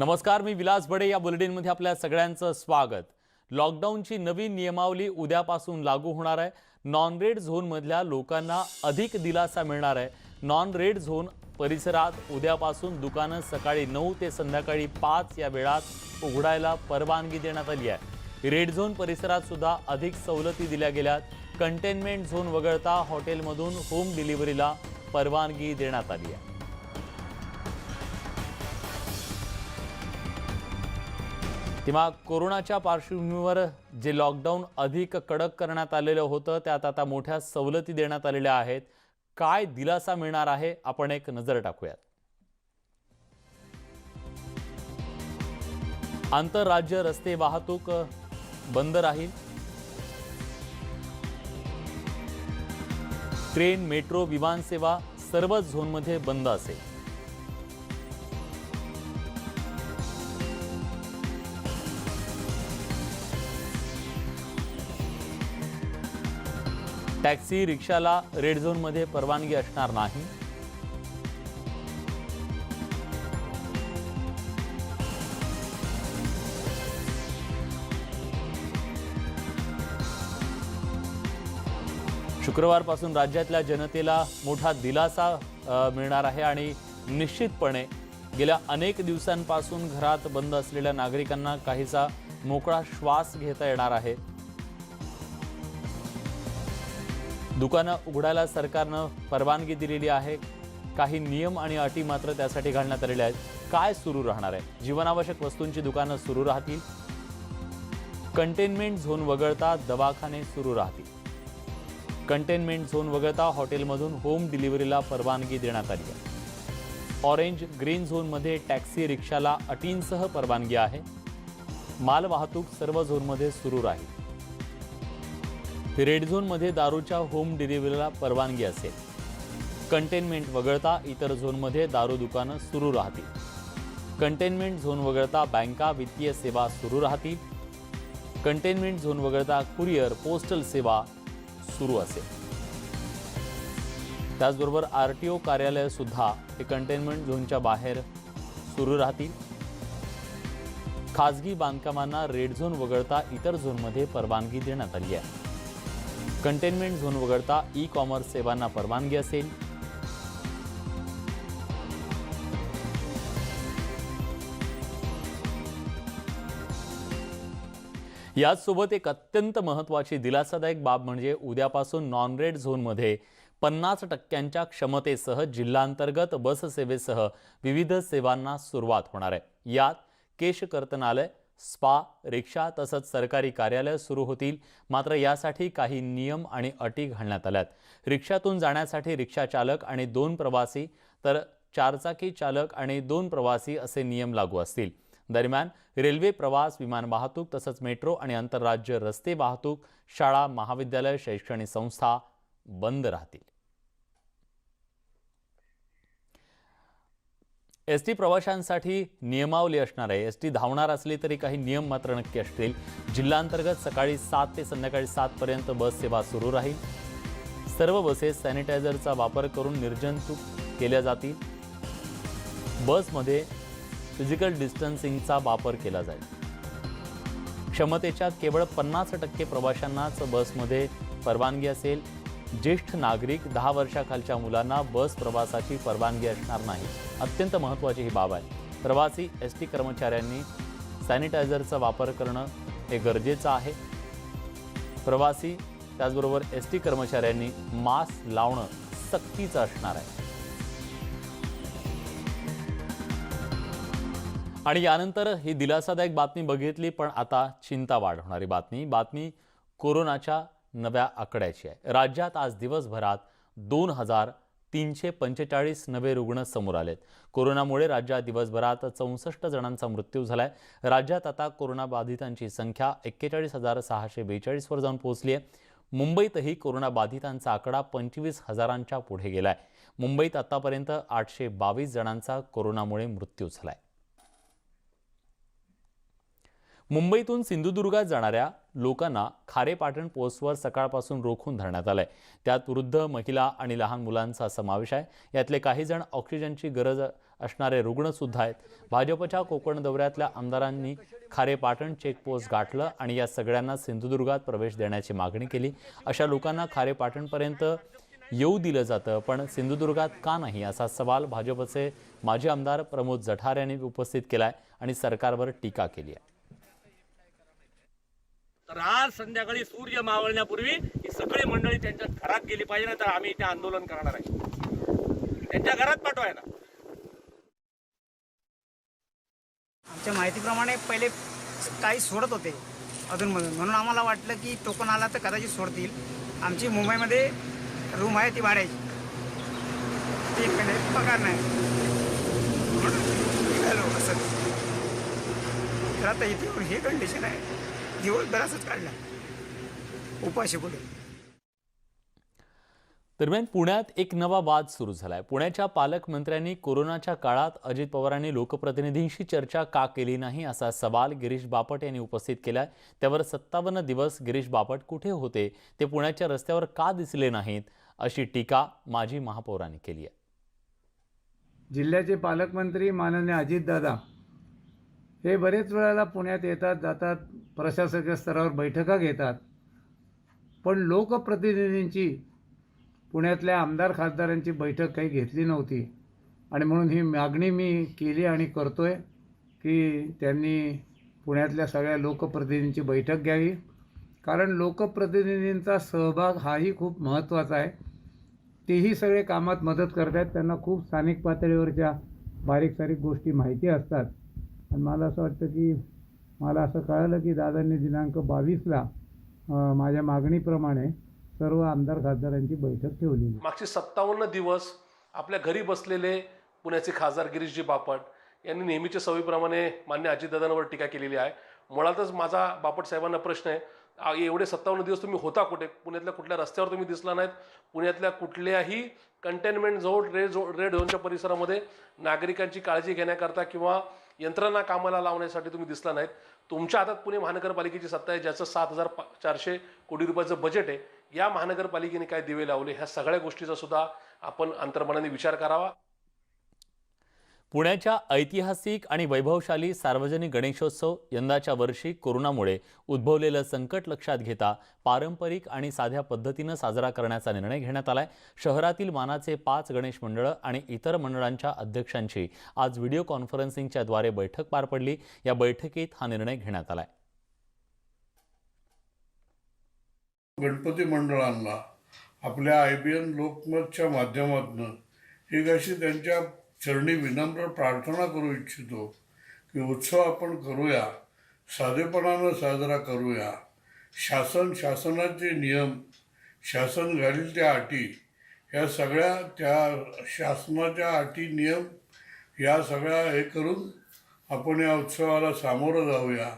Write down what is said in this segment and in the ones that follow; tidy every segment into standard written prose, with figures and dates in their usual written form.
नमस्कार, मी विलास बडे. या बुलेटिनमध्ये आपल्या सगळ्यांचं स्वागत. लॉकडाऊनची नवीन नियमावली उद्यापासून लागू होणार आहे. नॉन रेड झोनमधल्या लोकांना अधिक दिलासा मिळणार आहे. नॉन रेड झोन परिसरात उद्यापासून दुकानं सकाळी 9 ते संध्याकाळी 5 या वेळात उघडायला परवानगी देण्यात आली आहे. रेड झोन परिसरात सुद्धा अधिक सवलती दिल्या गेल्यात. कंटेनमेंट झोन वगळता हॉटेलमधून होम डिलिव्हरीला परवानगी देण्यात आली आहे. तेव्हा कोरोनाच्या पार्श्वभूमीवर जे लॉकडाऊन अधिक कडक करण्यात आलेलं होतं त्यात आता मोठ्या सवलती देण्यात आलेल्या आहेत. काय दिलासा मिळणार आहे आपण एक नजर टाकूयात. आंतरराज्य रस्ते वाहतूक बंद राहील. ट्रेन, मेट्रो, विमान सेवा सर्वच झोनमध्ये बंद असेल. टॅक्सी, रिक्षाला रेड झोनमध्ये परवानगी असणार नाही. शुक्रवारपासून राज्यातल्या जनतेला मोठा दिलासा मिळणार आहे आणि निश्चितपणे गेल्या अनेक दिवसांपासून घरात बंद असलेल्या नागरिकांना काहीसा मोकळा श्वास घेता येणार आहे. दुकानं उघडायला सरकारनं परवानगी दिलेली आहे. काही नियम आणि अटी मात्र त्यासाठी घालण्यात आलेल्या आहेत. काय सुरू राहणार आहे? जीवनावश्यक वस्तूंची दुकानं सुरू राहतील. कंटेनमेंट झोन वगळता दवाखाने सुरू राहतील. कंटेनमेंट झोन वगळता हॉटेलमधून होम डिलिव्हरीला परवानगी देण्यात आली आहे. ऑरेंज ग्रीन झोनमध्ये टॅक्सी, रिक्षाला अटींसह परवानगी आहे. मालवाहतूक सर्व झोनमध्ये सुरू राहील. रेड झोनमध्ये दारूच्या होम डिलिव्हरीला परवानगी असेल. कंटेनमेंट वगळता इतर झोनमध्ये दारू दुकानं सुरू राहतील. कंटेनमेंट झोन वगळता बँका, वित्तीय सेवा सुरू राहतील. कंटेनमेंट झोन वगळता कुरिअर, पोस्टल सेवा सुरू असेल. त्याचबरोबर आरटीओ कार्यालय सुद्धा हे कंटेनमेंट झोनच्या बाहेर सुरू राहतील. खाजगी बांधकामांना रेड झोन वगळता इतर झोनमध्ये परवानगी देण्यात आली आहे. कंटेनमेंट झोन वगळता ई कॉमर्स सेवांना परवानगी असेल. याचसोबत एक अत्यंत महत्त्वाची दिलासादायक बाब म्हणजे उद्यापासून नॉन रेड झोनमध्ये 50% क्षमतेसह जिल्हांतर्गत बस सेवेसह विविध सेवांना सुरुवात होणार आहे. यात केश कर्तनालय, स्पा, रिक्षा तसंच सरकारी कार्यालय सुरू होतील. मात्र यासाठी काही नियम आणि अटी घालण्यात आल्यात. रिक्षातून जाण्यासाठी रिक्षा चालक आणि 2 प्रवासी तर 4चाकी चालक आणि 2 प्रवासी असे नियम लागू असतील. दरम्यान रेल्वे प्रवास, विमान वाहतूक तसंच मेट्रो आणि आंतरराज्य रस्ते वाहतूक, शाळा, महाविद्यालय, शैक्षणिक संस्था बंद राहतील. एसटी प्रवाशांसाठी नियमावली असणार आहे. एसटी धावणार असली तरी काही नियम मात्र नक्की असतील. जिल्हांतर्गत सकाळी 7 ते संध्याकाळी 7 पर्यंत बस सेवा सुरू राहील. सर्व बसेस सॅनिटायझरचा वापर करून निर्जंतुक केल्या जातील. बसमध्ये फिजिकल डिस्टन्सिंगचा वापर केला जाईल. क्षमतेच्या केवळ 50% प्रवाशांनाच बसमध्ये परवानगी असेल. ज्येष्ठ नागरिक, 10 वर्षाखालच्या मुलांना बस प्रवासाची परवानगी असणार नाही. अत्यंत महत्त्वाची ही बाब आहे. प्रवासी एसटी कर्मचाऱ्यांनी सॅनिटायझरचा वापर करणं हे गरजेचं आहे. प्रवासी त्याचबरोबर एसटी कर्मचाऱ्यांनी मास्क लावणं सक्तीचं असणार आहे. आणि यानंतर ही दिलासादायक बातमी बघितली, पण आता चिंता वाढवणारी बातमी कोरोनाच्या नव्या आकड्याची आहे. राज्यात आज दिवसभरात 2345 नवे रुग्ण समोर आलेत. कोरोनामुळे राज्यात दिवसभरात 64 जणांचा मृत्यू झालाय. राज्यात आता कोरोनाबाधितांची संख्या 41,642 वर जाऊन पोहोचली आहे. मुंबईतही कोरोनाबाधितांचा आकडा 25,000च्या पुढे गेलाय. मुंबईत आतापर्यंत 822 जणांचा कोरोनामुळे मृत्यू झालाय. मुंबईतून सिंधुदुर्गात जाणाऱ्या लोकांना खारेपाटण पोस्टवर सकाळपासून रोखून धरण्यात आलंय। त्यात वृद्ध, महिला आणि लहान मुलांचा समावेश आहे। यातले काही जण ऑक्सिजनची गरज असणारे रुग्ण सुद्धा आहेत। भाजपच्या कोकण दौऱ्यातल्या आमदारांनी खारेपाटण चेकपोस्ट गाठलं आणि या सगळ्यांना सिंधुदुर्गात प्रवेश देण्याची मागणी केली। अशा लोकांना खारेपाटणपर्यंत येऊ दिलं जातं, पण सिंधुदुर्गात का नाही, असा सवाल भाजपचे माजी आमदार प्रमोद जठार यांनी उपस्थित केलाय आणि सरकारवर टीका केली आहे। तर आज संध्याकाळी सूर्य मावळण्यापूर्वी ही सगळी मंडळी त्यांच्या घरात गेली पाहिजे, ना तर आम्ही इथे आंदोलन करणार आहे। त्यांच्या घरात पाठवायला आमच्या माहितीप्रमाणे पहिले काही सोडत होते अधूनमधून, म्हणून आम्हाला वाटलं की टोकन आला तर कदाचित सोडतील। आमची मुंबईमध्ये रूम आहे ती भाड्याची, ती पगार नाही म्हणून निघालो असं। तर आता इथे हे कंडिशन आहे, दिवसभरातच काढला उपाशी पुढे। दरम्यान पुण्यात एक नवा वाद सुरू झालाय। पुण्याच्या पालकमंत्र्यांनी कोरोनाच्या काळात अजित पवारांनी लोकप्रतिनिधींशी चर्चा का केली नाही, असा सवाल गिरीश बापट यांनी उपस्थित केलाय। त्यावर 57 दिवस गिरीश बापट कुठे होते, ते पुण्याच्या रस्त्यावर का दिसले नाहीत, अशी टीका माजी महापौरांनी केली आहे। जिल्ह्याचे पालकमंत्री माननीय अजितदादा हे बरेच वेळेला पुण्यात येतात जातात, प्रशासकीय स्तरावर बैठका घेतात, पण लोकप्रतिनिधींची पुण्यातल्या आमदार खासदारांची बैठक काही घेतली नव्हती। आणि म्हणून ही मागणी मी केली आणि करतोय की त्यांनी पुण्यातल्या सगळ्या लोकप्रतिनिधींची बैठक घ्यावी, कारण लोकप्रतिनिधींचा सहभाग हाही खूप महत्त्वाचा आहे। तेही सगळे कामात मदत करतात, त्यांना खूप स्थानिक पातळीवरच्या बारीक सारीक गोष्टी माहिती असतात। आणि मला असं वाटतं की मला असं कळलं की दादांनी दिनांक 22ला माझ्या मागणीप्रमाणे सर्व आमदार खासदारांची बैठक ठेवली। मागचे 57 दिवस आपल्या घरी बसलेले पुण्याचे खासदार गिरीशजी बापट यांनी नेहमीच्या सवयीप्रमाणे मान्य अजितदादांवर टीका केलेली आहे। मुळातच माझा बापट साहेबांना प्रश्न आहे, एवढे 57 दिवस तुम्ही होता कुठे? पुण्यातल्या कुठल्या रस्त्यावर तुम्ही दिसला नाहीत, पुण्यातल्या कुठल्याही कंटेनमेंट झोन रेड झोनच्या परिसरामध्ये नागरिकांची काळजी घेण्याकरता किंवा यंत्रणा कामाला लावण्यासाठी तुम्ही दिसला नाहीत। तुमच्या हातात पुणे महानगरपालिकेची सत्ता आहे, ज्याचं 7,400 कोटी रुपयाचं बजेट आहे। या महानगरपालिकेने काय दिवे लावले, ह्या सगळ्या गोष्टीचा सुद्धा आपण अंतर्मनाने विचार करावा। पुण्याच्या ऐतिहासिक आणि वैभवशाली सार्वजनिक गणेशोत्सव यंदाच्या वर्षी कोरोनामुळे उद्भवलेलं संकट लक्षात घेता पारंपरिक आणि साध्या पद्धतीनं साजरा करण्याचा निर्णय घेण्यात आलाय। शहरातील मानाचे 5 गणेश मंडळं आणि इतर मंडळांच्या अध्यक्षांची आज व्हिडिओ कॉन्फरन्सिंगच्या द्वारे बैठक पार पडली। या बैठकीत हा निर्णय घेण्यात आलाय। गणपती मंडळांना आपल्या IBN लोकमतच्या माध्यमातून एक अशी त्यांच्या चरणी विनम्र प्रार्थना करू इच्छितो की उत्सव आपण करूया, साधेपणानं साजरा करूया। शासनाचे नियम, शासन घालील त्या अटी, या सगळ्या त्या शासनाच्या अटी नियम या सगळ्या हे करून आपण या उत्सवाला सामोरं जाऊया।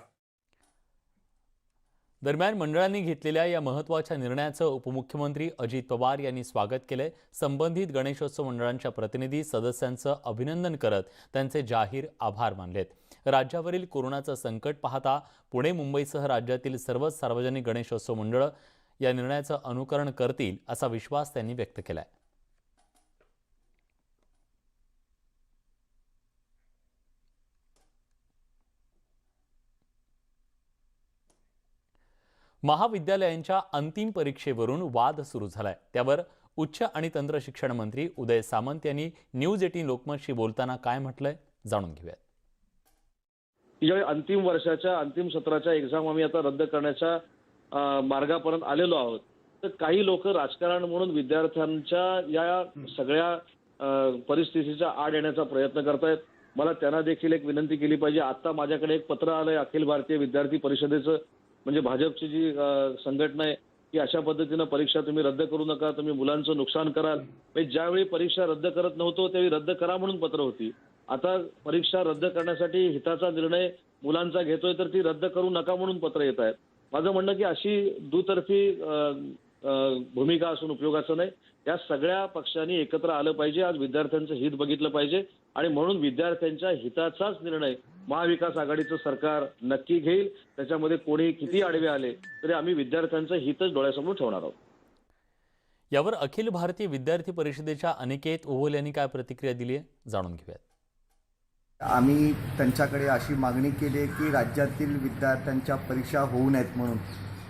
दरम्यान मंडळांनी घेतलेल्या या महत्त्वाच्या निर्णयाचं उपमुख्यमंत्री अजित पवार यांनी स्वागत केलंय। संबंधित गणेशोत्सव मंडळांच्या प्रतिनिधी सदस्यांचं अभिनंदन करत त्यांचे जाहीर आभार मानलेत। राज्यावरील कोरोनाचं संकट पाहता पुणे मुंबईसह राज्यातील सर्वच सार्वजनिक गणेशोत्सव मंडळं या निर्णयाचं अनुकरण करतील, असा विश्वास त्यांनी व्यक्त केलाय। महाविद्यालयांच्या अंतिम परीक्षेवरून वाद सुरू झालाय। त्यावर उच्च आणि तंत्र शिक्षण मंत्री उदय सामंत यांनी न्यूज 18 लोकमतशी बोलताना काय म्हटलंय, जाणून घेऊयात। या अंतिम वर्षाच्या अंतिम सत्राच्या एक्झाम आम्ही आता रद्द करण्याच्या मार्गापर्यंत आलेलो आहोत। तर काही लोक राजकारण म्हणून विद्यार्थ्यांच्या या सगळ्या परिस्थितीचा आड येण्याचा प्रयत्न करतायत। मला त्यांना देखील एक विनंती केली पाहिजे। आता माझ्याकडे एक पत्र आलंय अखिल भारतीय विद्यार्थी परिषदेचं, म्हणजे भाजपची जी संघटना आहे, की अशा पद्धतीनं परीक्षा तुम्ही रद्द करू नका, तुम्ही मुलांचं नुकसान कराल। ज्यावेळी परीक्षा रद्द करत नव्हतो त्यावेळी रद्द करा म्हणून पत्र होती। आता परीक्षा रद्द करण्यासाठी हिताचा निर्णय मुलांचा घेतोय तर ती रद्द करू नका म्हणून पत्र येत आहेत। माझं म्हणणं की अशी दुतर्फी भूमिका असून उपयोगाचं नाही. या सगळ्या पक्षांनी एकत्र आलं पाहिजे. आज विद्यार्थ्यांचं हित बघितलं पाहिजे आणि म्हणून विद्यार्थ्यांच्या हिताचाच निर्णय महाविकास आघाडीचं सरकार नक्की घेईल. त्याच्यामध्ये कोणी किती आडवे आले तरी आम्ही विद्यार्थ्यांचं हितच डोळ्यासमोर ठेवणार आहोत. यावर अखिल भारतीय विद्यार्थी परिषदेच्या अनिकेत ओव्हल यांनी काय प्रतिक्रिया दिली आहे, जाणून घेऊयात. आम्ही त्यांच्याकडे अशी मागणी केली आहे की राज्यातील विद्यार्थ्यांच्या परीक्षा होऊ नयेत म्हणून.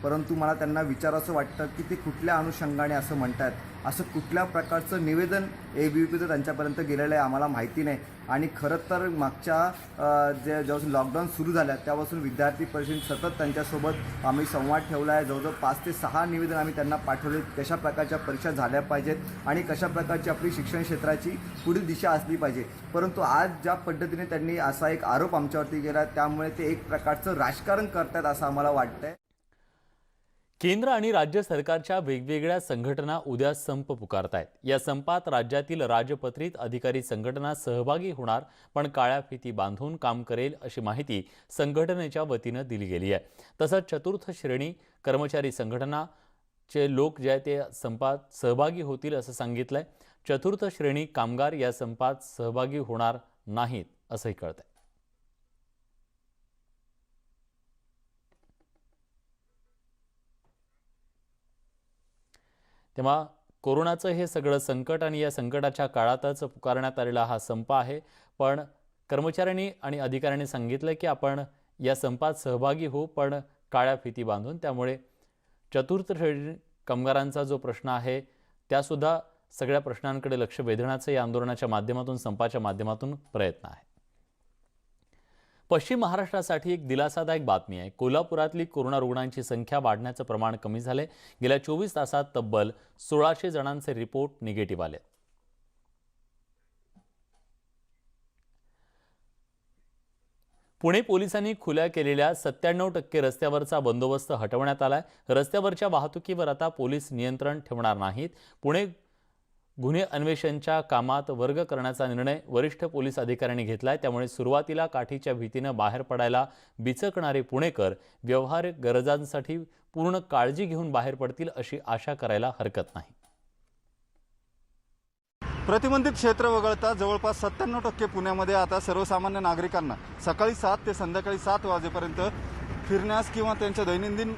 परंतु मला त्यांना विचारावंसं वाटतं की ते कुठल्या अनुषंगाने असं म्हणतात. असं कुठल्या प्रकारचं निवेदन ABVPचं त्यांच्यापर्यंत गेलेलं आहे आम्हाला माहिती नाही. आणि खरं तर मागच्या जेव्हापासून लॉकडाऊन सुरू झालं त्यापासून विद्यार्थी परिषद सतत त्यांच्यासोबत आम्ही संवाद ठेवला आहे. जवळजवळ 5 ते 6 निवेदन आम्ही त्यांना पाठवले, कशा प्रकारच्या परीक्षा झाल्या पाहिजेत आणि कशा प्रकारची आपली शिक्षण क्षेत्राची पुढील दिशा असली पाहिजे. परंतु आज ज्या पद्धतीने त्यांनी असा एक आरोप आमच्यावरती केला त्यामुळे ते एक प्रकारचं राजकारण करतात असं आम्हाला वाटतंय. केंद्र आणि राज्य सरकारच्या वेगवेगळ्या संघटना उद्या संप पुकारतायत. या संपात राज्यातील राजपत्रित अधिकारी संघटना सहभागी होणार, पण काळ्या फिती बांधून काम करेल अशी माहिती संघटनेच्या वतीनं दिली गेली आहे. तसंच चतुर्थ श्रेणी कर्मचारी संघटनाचे लोक जे ते संपात सहभागी होतील असं सांगितलंय. चतुर्थ श्रेणी कामगार या संपात सहभागी होणार नाहीत असंही कळतंय. तेव्हा कोरोनाचं हे सगळं संकट आणि या संकटाच्या काळातच पुकारण्यात आलेला हा संप आहे. पण कर्मचाऱ्यांनी आणि अधिकाऱ्यांनी सांगितलं की आपण या संपात सहभागी होऊ, पण काळ्या फिती बांधून. त्यामुळे चतुर्थ श्रेणी कामगारांचा जो प्रश्न आहे त्यासुद्धा सगळ्या प्रश्नांकडे लक्ष वेधण्याचं या आंदोलनाच्या माध्यमातून, संपाच्या माध्यमातून प्रयत्न आहे. पश्चिम महाराष्ट्रासाठी एक दिलासादायक बातमी आहे. कोल्हापुरातली कोरोना रुग्णांची संख्या वाढण्याचं प्रमाण कमी झाले. गेल्या 24 तासात तब्बल 1600 जणांचे रिपोर्ट निगेटिव्ह आले. पुणे पोलिसांनी खुल्या केलेल्या 97% रस्त्यावरचा बंदोबस्त हटवण्यात आलाय. रस्त्यावरच्या वाहतुकीवर आता पोलीस नियंत्रण ठेवणार नाहीत. पुणे गुन्हे अन्वेषणच्या कामात वर्ग करण्याचा निर्णय वरिष्ठ पोलीस अधिकाऱ्यांनी घेतलाय. त्यामुळे सुरुवातीला काठीच्या भीतीनं बाहेर पडायला बिचकणारे पुणेकर व्यावहारिक गरजांसाठी पूर्ण काळजी घेऊन बाहेर पडतील अशी आशा करायला हरकत नाही. प्रतिबंधित क्षेत्र वगळता जवळपास 97% पुण्यामध्ये आता सर्वसामान्य नागरिकांना सकाळी 7 ते संध्याकाळी 7 वाजेपर्यंत फिरण्यास किंवा त्यांच्या दैनंदिन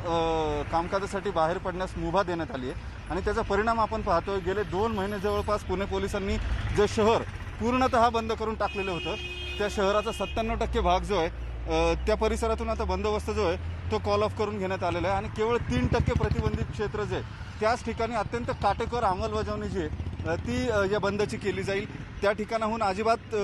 कामकाजासाठी बाहेर पडण्यास मुभा देण्यात आली आहे. आणि त्याचा परिणाम आपण पाहतोय. गेले 2 महिने जवळपास पुणे पोलिसांनी जे शहर पूर्णतः बंद करून टाकलेलं होतं त्या शहराचा 97% भाग जो आहे त्या परिसरातून आता बंदोबस्त जो आहे तो कॉल ऑफ करून घेण्यात आलेला आहे. आणि केवळ 3% प्रतिबंधित क्षेत्र जे त्याच ठिकाणी अत्यंत काटेकोर अंमलबजावणी जी आहे ती या बंदची केली जाईल. त्या ठिकाणाहून अजिबात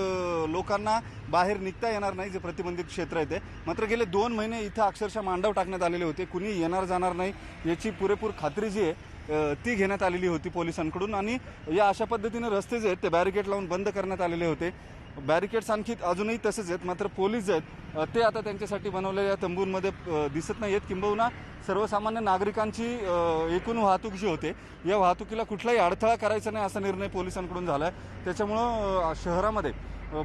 लोकांना बाहेर निघता येणार नाही जे प्रतिबंधित क्षेत्र आहे ते. मात्र गेले 2 महिने इथं अक्षरशः मांडव टाकण्यात आलेले होते. कुणी येणार जाणार नाही याची पुरेपूर खात्री जी आहे ती घेण्यात आलेली होती पोलिसांकडून. आणि या अशा पद्धतीने रस्ते जे आहेत ते बॅरिकेड लावून बंद करण्यात आलेले होते. बॅरिकेड्स आणखी अजूनही तसेच आहेत. मात्र पोलीस जे आहेत ते आता त्यांच्यासाठी बनवलेल्या तंबूंमध्ये दिसत नाही आहेत. किंबहुना सर्वसामान्य नागरिकांची एकूण वाहतूक जी होते या वाहतुकीला कुठलाही अडथळा करायचा नाही असा निर्णय पोलिसांकडून झाला आहे. त्याच्यामुळं शहरामध्ये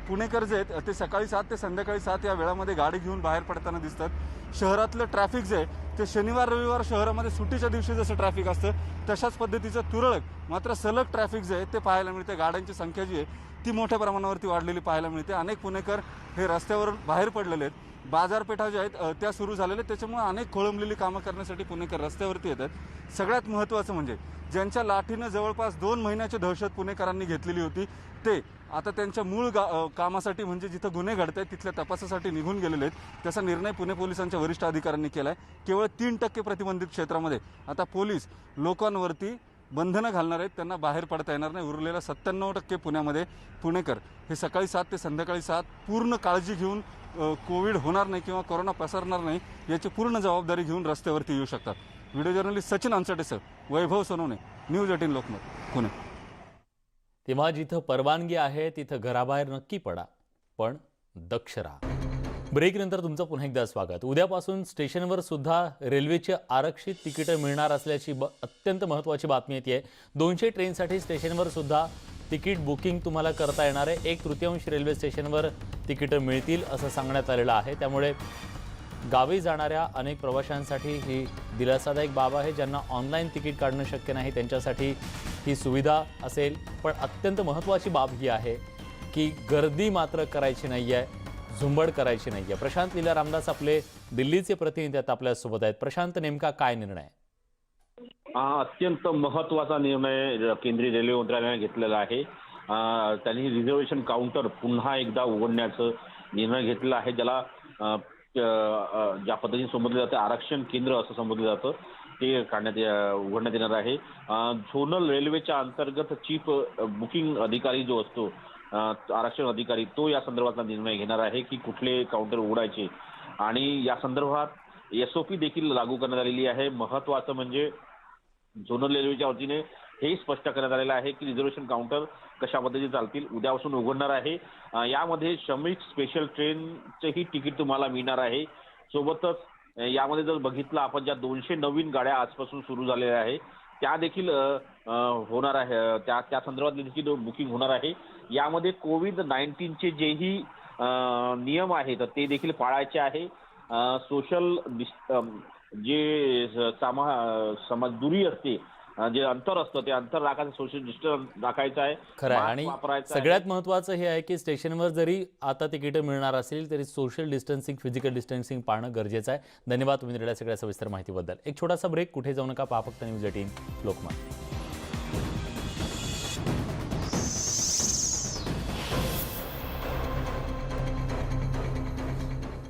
पुणेकर जे आहेत ते सकाळी 7 ते संध्याकाळी 7 या वेळामध्ये गाडी घेऊन बाहेर पडताना दिसतात. शहरातलं ट्रॅफिक जे आहे ते शनिवार रविवार शहरामध्ये सुट्टीच्या दिवशी जसं ट्रॅफिक असतं तशाच पद्धतीचं तुरळक मात्र सलग ट्रॅफिक जे आहे ते पाहायला मिळते. गाड्यांची संख्या जी आहे ती मोठ्या प्रमाणावरती वाढलेली पाहायला मिळते. अनेक पुणेकर हे रस्त्यावर बाहेर पडलेले आहेत. बाजारपेठा ज्या आहेत त्या सुरू झालेल्या आहेत. त्याच्यामुळे अनेक खोळंबलेली कामं करण्यासाठी पुणेकर रस्त्यावरती येतात. सगळ्यात महत्त्वाचं म्हणजे ज्यांच्या लाठीनं जवळपास 2 महिन्याची दहशत पुणेकरांनी घेतलेली होती ते आता त्यांच्या मूळ कामासाठी म्हणजे जिथं गुन्हे घडत आहेत तिथल्या तपासासाठी निघून गेलेले आहेत. त्याचा निर्णय पुणे पोलिसांच्या वरिष्ठ अधिकाऱ्यांनी केला आहे. केवळ 3% प्रतिबंधित क्षेत्रामध्ये आता पोलीस लोकांवरती बंधनं घालणार आहेत. त्यांना बाहेर पडता येणार नाही. उरलेल्या 97% पुण्यामध्ये पुणेकर हे सकाळी 7 ते संध्याकाळी 7 पूर्ण काळजी घेऊन कोविड होणार नाही किंवा कोरोना पसरणार नाही याची पूर्ण जबाबदारी घेऊन रस्त्यावरती येऊ शकतात. व्हिडिओ जर्नलिस्ट सचिन अंचटेसह, वैभव सोनवणे, न्यूज 18 लोकमत, पुणे. तेव्हा जिथं परवानगी आहे तिथं घराबाहेर नक्की पडा, पण दक्ष राहा. ब्रेकनंतर तुमचं पुन्हा एकदा स्वागत. उद्यापासून स्टेशनवर सुद्धा रेल्वेची आरक्षित तिकीटं मिळणार असल्याची अत्यंत महत्त्वाची बातमी येते. 200 ट्रेनसाठी स्टेशनवर सुद्धा तिकीट बुकिंग तुम्हाला करता येणार आहे. 1/3 रेल्वे स्टेशनवर तिकीटं मिळतील असं सांगण्यात आलेलं आहे. त्यामुळे गावी जाणाऱ्या अनेक प्रवाशांसाठी ही दिलासादायक बाब आहे. ज्यांना ऑनलाईन तिकीट काढणं शक्य नाही त्यांच्यासाठी ही सुविधा असेल. पण अत्यंत महत्त्वाची बाब ही आहे की गर्दी मात्र करायची नाही आहे, झुंबड करायची नाही आहे. प्रशांत लीला रामदास आपले दिल्लीचे प्रतिनिधी आता आपल्यासोबत आहेत. प्रशांत, नेमका काय निर्णय? हा अत्यंत महत्त्वाचा निर्णय केंद्रीय रेल्वे मंत्रालयाने घेतलेला आहे. त्यांनी रिझर्वेशन काउंटर पुन्हा एकदा उघडण्याचा निर्णय घेतलेला आहे, ज्याला ज्या पद्धतीने संबोधलं जातं आरक्षण केंद्र असं संबोधलं जातं ते उघडण्यात येणार आहे. झोनल रेल्वेच्या अंतर्गत चीफ बुकिंग अधिकारी जो असतो आरक्षण अधिकारी तो या संदर्भातला निर्णय घेणार आहे की कुठले काउंटर उघडायचे आणि या संदर्भात SOP देखील लागू करण्यात आलेली आहे. महत्त्वाचं म्हणजे झोनल रेल्वेच्या वतीने हे स्पष्ट करण्यात आलेलं आहे की रिझर्वेशन काउंटर कशा पद्धतीने चालतील. उद्यापासून उघडणार आहे. यामध्ये श्रमिक स्पेशल ट्रेनचेही तिकीट तुम्हाला मिळणार आहे. सोबतच यामध्ये जर बघितलं आपण ज्या 200 नवीन गाड्या आजपासून सुरू झालेल्या आहेत त्या देखील होणार आहे. त्या संदर्भात देखील बुकिंग होणार आहे. यामध्ये कोविड-19चे जेही नियम आहेत ते देखील पाळायचे आहे. सोशल जे समाज दुरी असते, जे अंतर असतं ते अंतर राखायचं, सोशल डिस्टन्स राखायचं आहे. खरं आहे. आणि मास्क वापरायचा आहे. सगळ्यात महत्त्वाचं हे आहे की स्टेशनवर जरी आता तिकीटं मिळणार असेल तरी सोशल डिस्टन्सिंग, फिजिकल डिस्टन्सिंग पाळणं गरजेचं आहे. धन्यवाद तुम्ही दिलेल्या सगळ्या सविस्तर माहितीबद्दल. एक छोटासा ब्रेक, कुठे जाऊ नका, पहा फक्त न्यूज 18 लोकमत.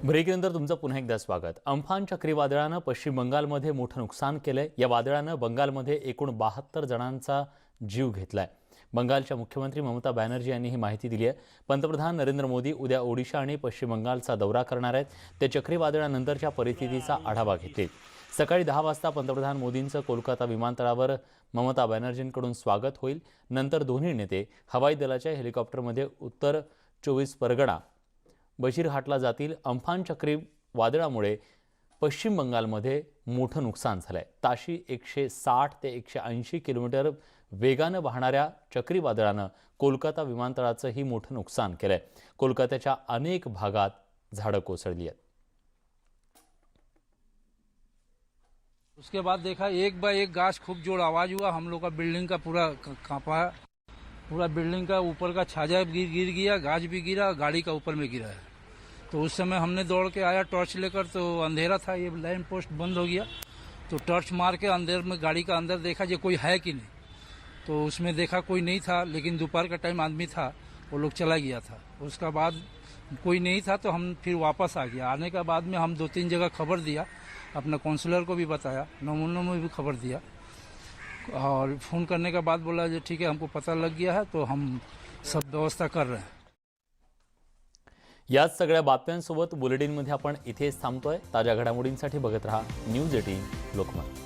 ब्रेकनंतर तुमचं पुन्हा एकदा स्वागत. अम्फान चक्रीवादळानं पश्चिम बंगालमध्ये मोठं नुकसान केलंय. या वादळानं बंगालमध्ये एकूण 72 जणांचा जीव घेतलाय. बंगालच्या मुख्यमंत्री ममता बॅनर्जी यांनी ही माहिती दिली आहे. पंतप्रधान नरेंद्र मोदी उद्या ओडिशा आणि पश्चिम बंगालचा दौरा करणार आहेत. ते चक्रीवादळानंतरच्या परिस्थितीचा आढावा घेतील. सकाळी 10 वाजता पंतप्रधान मोदींचं कोलकाता विमानतळावर ममता बॅनर्जींकडून स्वागत होईल. नंतर दोन्ही नेते हवाई दलाच्या हेलिकॉप्टरमध्ये उत्तर 24 परगणा बशीरहाटला जातील. अम्फान चक्रीवादळामुळे पश्चिम बंगालमध्ये मोठं नुकसान झालंय. ताशी 160 ते 180 किलोमीटर वेगानं वाहणाऱ्या चक्रीवादळानं कोलकाता विमानतळाचंही मोठं नुकसान केलंय. कोलकात्याच्या अनेक भागात झाडं कोसळली आहेत. उसके बाद देखा एक बाय एक गाछ खूब जोर आवाज हुआ. हम लोग का बिल्डिंग का पूरा कांपा, पूरा बिल्डिंग का ऊपर का छाजा गिर गया, गाछ भी गिरा, गाड़ी का ऊपर में गिरा है. तो उस समय हमने दौड़ के आया टॉर्च लेकर, तो अंधेरा था, ये लैंप पोस्ट बंद हो गया. तो टॉर्च मार के अंदर में गाड़ी का अंदर देखा जो कोई है कि नहीं. तो उसमें देखा कोई नहीं था, लेकिन दोपहर का टाइम आदमी था, वो लोग चला गया था. उसका बाद कोई नहीं था तो हम फिर वापस आ गया. आने के बाद में हम 2-3 जगह खबर दिया, अपना काउंसलर को भी बताया, नमूनों में भी खबर दिया. और फ़ोन करने के बाद बोला जो ठीक है हमको पता लग गया है, तो हम सब व्यवस्था कर रहे हैं. याच सगळ्या बातम्यांसोबत बुलेटिनमध्ये आपण इथेच थांबतोय. ताज्या घडामोडींसाठी बघत रहा न्यूज 18 लोकमत.